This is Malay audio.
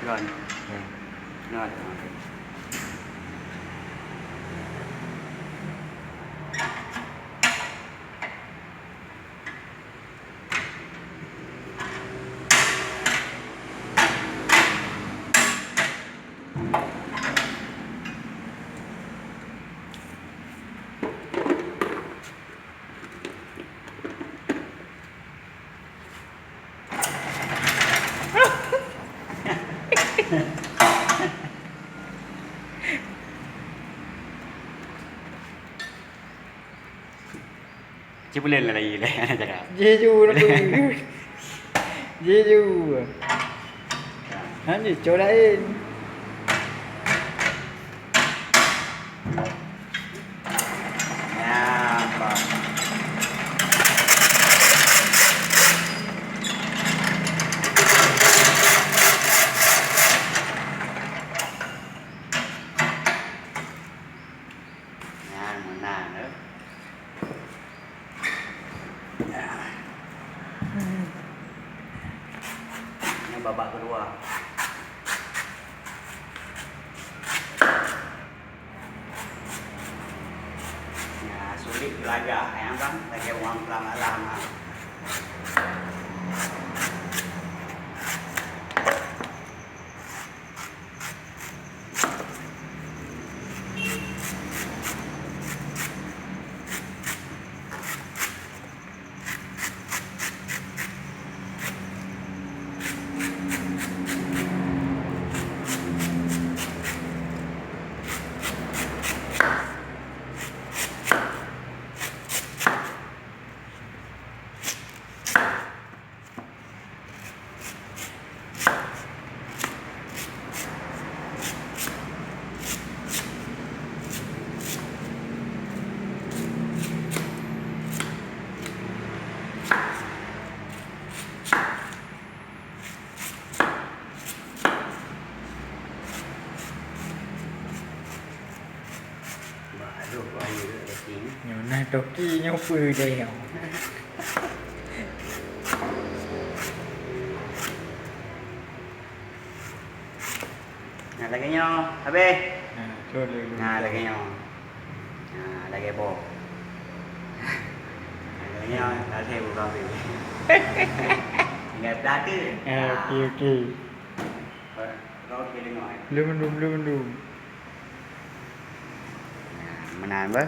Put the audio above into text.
Rồi, Rồi. rồi. Cipulin lah lagi lah cakap. Jeju nak pergi. Jeju. Ni codain. Ya, apa? Ya, mana nữa? Ya. Ini babak kedua. Ya, sulit belajar ya kan, bagi orang pelan-pelan. Baru bayu dah sini. Nyona toki nyopa dia. Nah, lagi nyo, habis. Coba. Nah, lagi nyo. Nah, lagi bo. Lagi nyo, dah saya bukan tu. Ingat dah tu. Okey. Kau pilih noi. Belum. Menang ber.